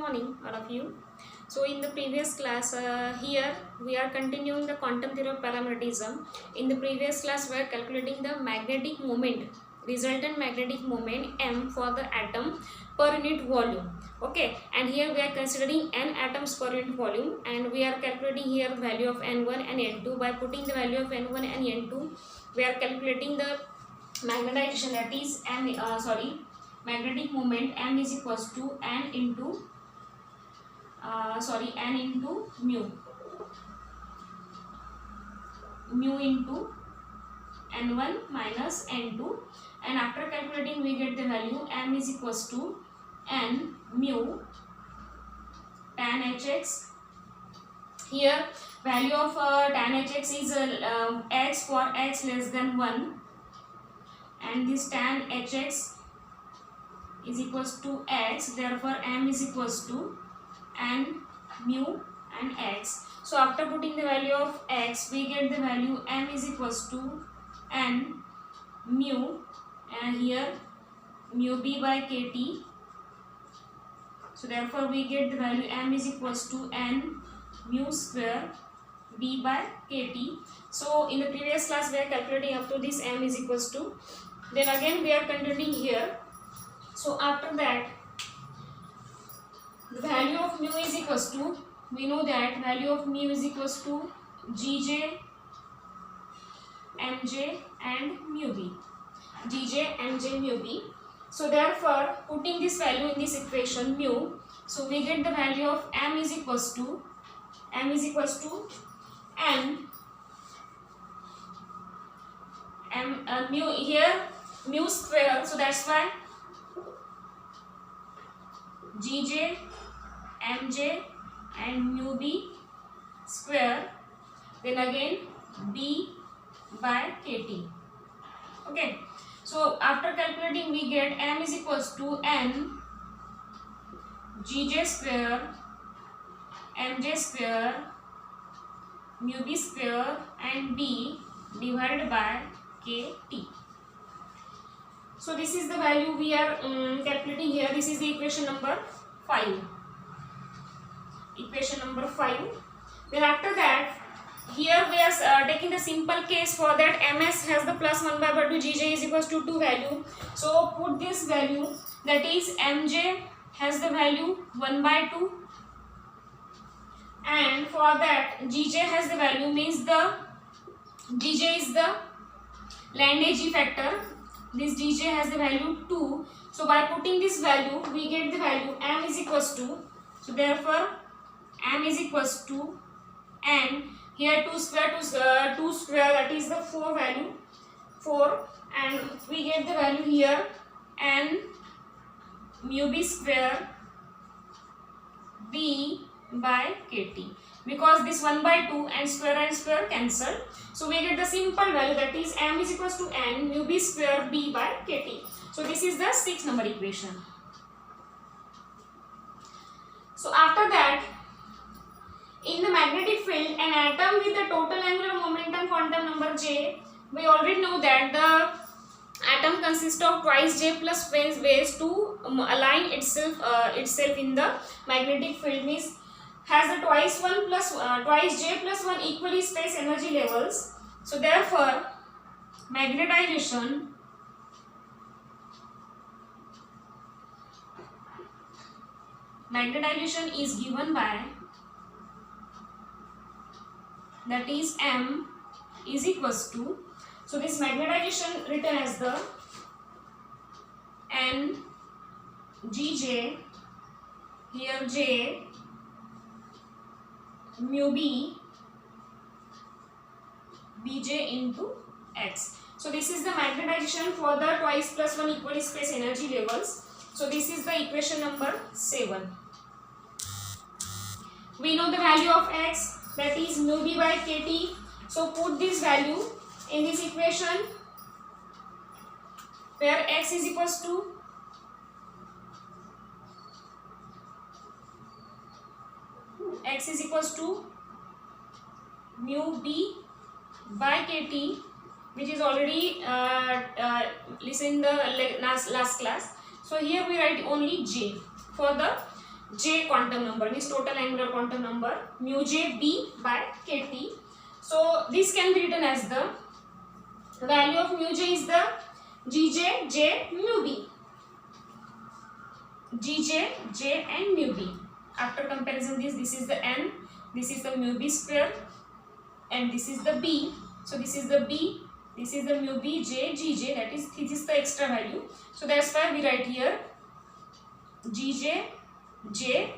morning, all of you. So in the previous class, here we are continuing the quantum theory of paramagneticism. In the previous class, we are calculating the magnetic moment, resultant magnetic moment m for the atom per unit volume. Okay, and here we are considering n atoms per unit volume, and we are calculating here the value of n1 and n2. By putting the value of n1 and n2, we are calculating the magnetization, that is magnetic moment m is equals to n into mu into n1 minus n2, and after calculating we get the value m is equals to n mu tan hx. Here value of tan hx is x for x less than 1, and this tan hx is equals to x, therefore m is equals to n mu and x. So after putting the value of x, we get the value m is equals to n mu, and here mu b by kt. So therefore we get the value m is equals to n mu square b by kt. So in the previous class we are calculating up to this m is equals to, then again we are continuing here. So after that, the value of mu is equals to, we know that value of mu is equals to Gj, Mj and mu b. Gj, Mj, mu b. So therefore, putting this value in this equation mu, so we get the value of m is equals to n mu, here mu square, so that's why Gj, Mj and mu b square, then again b by kt. Okay, so after calculating we get m is equals to n Gj square, Mj square, mu b square and b divided by kt. So this is the value we are calculating here. This is the equation number 5. Equation number 5. Then after that, here we are taking the simple case. For that, ms has the plus 1 by 2, Gj is equals to 2 value. So put this value, that is Mj has the value 1 by 2, and for that Gj has the value, means the Gj is the Land-Ag factor. This Gj has the value 2. So by putting this value, we get the value m is equals to, so therefore m is equals to n, here 2 square, that is the 4 value, 4, and we get the value here n mu b square b by kt, because this 1 by 2 and square cancel. So we get the simple value, that is m is equals to n mu b square b by kt. So this is the 6th number equation. So after that, in the magnetic field, an atom with the total angular momentum quantum number j, we already know that the atom consists of twice j plus ways to align itself in the magnetic field, means has the twice j plus 1 equally spaced energy levels. So therefore magnetization is given by, that is m is equals to, so this magnetization written as the n Gj, here j mu b bj into x. So this is the magnetization for the twice plus 1 equally spaced energy levels. So this is the equation number 7. We know the value of x, that is mu b by kt. So put this value in this equation, where x is equals to mu b by kt, which is already listened in the last class. So here we write only j for the j quantum number, means total angular quantum number, mu j b by kt. So this can be written as the value of mu j is the gj j mu b, gj j and mu b. After comparison, this is the n, this is the mu b square, and this is the b. So this is the b, this is the mu b j gj, that is this is the extra value. So that's why we write here gj j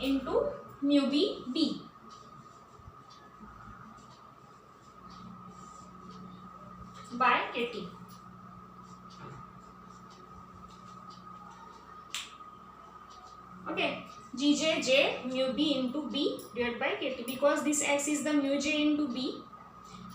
into mu b b. By kt. Okay, gj j mu b into b divided by kt, because this x is the mu j into b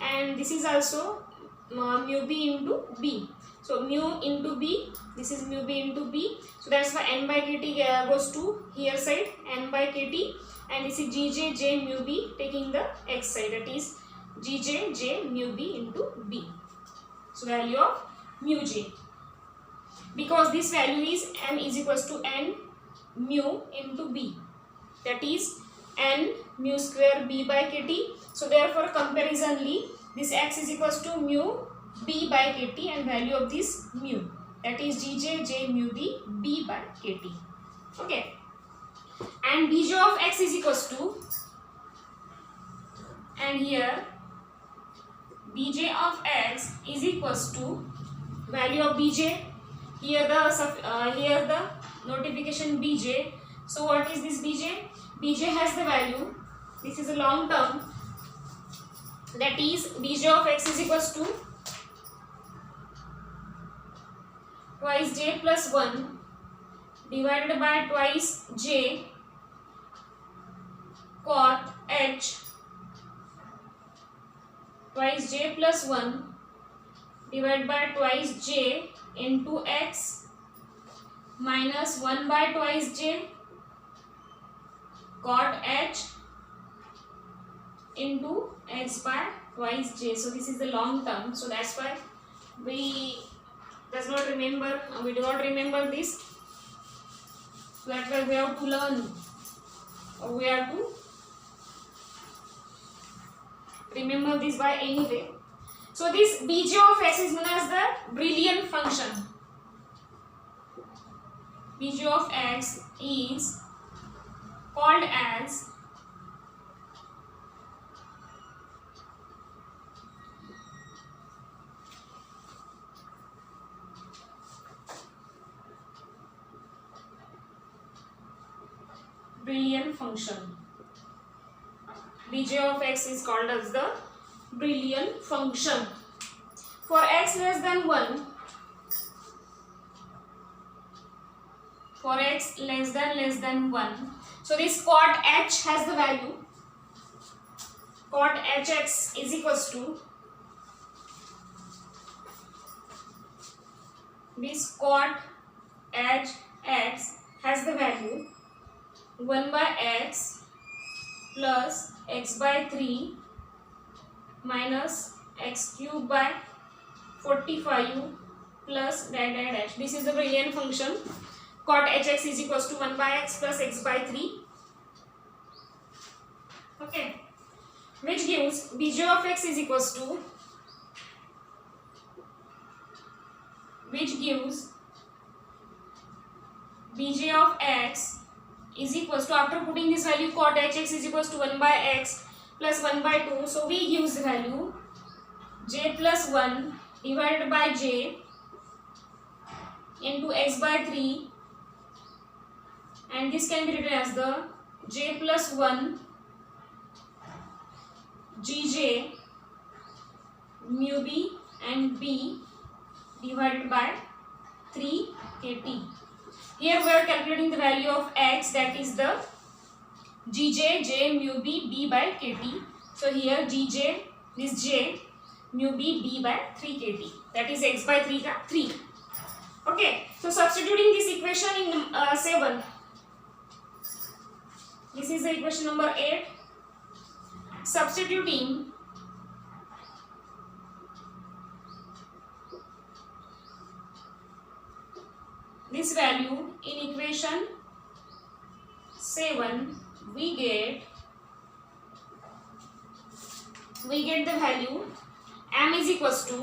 and this is also mu b into b. So mu into b, this is mu b into b. So that's why n by kt goes to here side, n by kt, and this is gj j mu b taking the x side, that is gj j mu b into b. So value of mu j, because this value is m is equals to n mu into b, that is n mu square b by kt. So therefore comparisonly this x is equals to mu b by kt and value of this mu, that is gj j mu b b by kt. Okay, and bj of x is equals to, and here bj of x is equals to value of bj, here the notification bj. So what is this bj? Bj has the value, this is a long term, that is bj of x is equals to twice j plus 1 divided by twice j cot h, twice j plus 1 divided by twice j into x minus 1 by twice j cot h into x by twice j. So this is the long term, so that's why we do not remember this. So that's why we have to learn, or we have to remember this by any way. So this bj of x is known as the Brillouin function. Bj of x is called as Brillouin function. Bj of x is called as the Brillouin function. For x less than 1, for x less than 1, so this cot h has the value, cot hx is equals to, this cot hx has the value 1 by x plus x by 3 minus x cube by 45 plus dash dash dash. This is the Brillouin function. Cot hx is equals to 1 by x plus x by 3. Okay, which gives bj of x is equals to, which gives bj of x is equals to, after putting this value cot hx is equals to 1 by x plus 1 by 2, so we use the value j plus 1 divided by j into x by 3, and this can be written as the j plus 1 gj mu b and b divided by 3 kt. Here we are calculating the value of x, that is the gj j mu b b by kt. So here gj, this j mu b b by 3 kt, that is x by 3 ka 3. Okay, so substituting this equation in 7, this is the equation number 8. Substituting this value in equation 7 we get the value m is equals to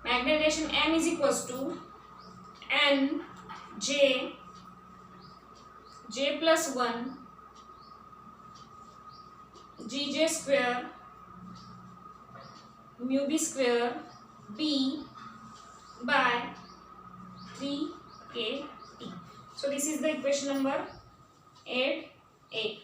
magnetization m is equals to n j plus 1 gj square mu b square b by 3kt. So this is the equation number 8a.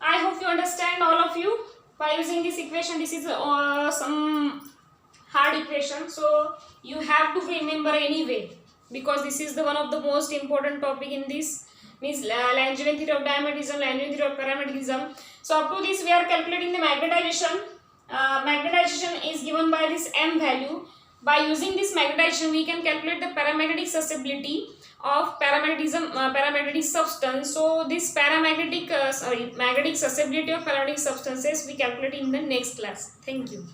I hope you understand, all of you, by using this equation. This is some hard equation, so you have to remember anyway, because this is the one of the most important topic in this, means Langevin theory of diamagnetism, Langevin theory of paramagnetism. So up to this we are calculating the magnetization. Magnetization is given by this m value. By using this magnetization we can calculate the paramagnetic susceptibility of paramagnetic substance. So this magnetic susceptibility of paramagnetic substances we calculate in the next class. Thank you.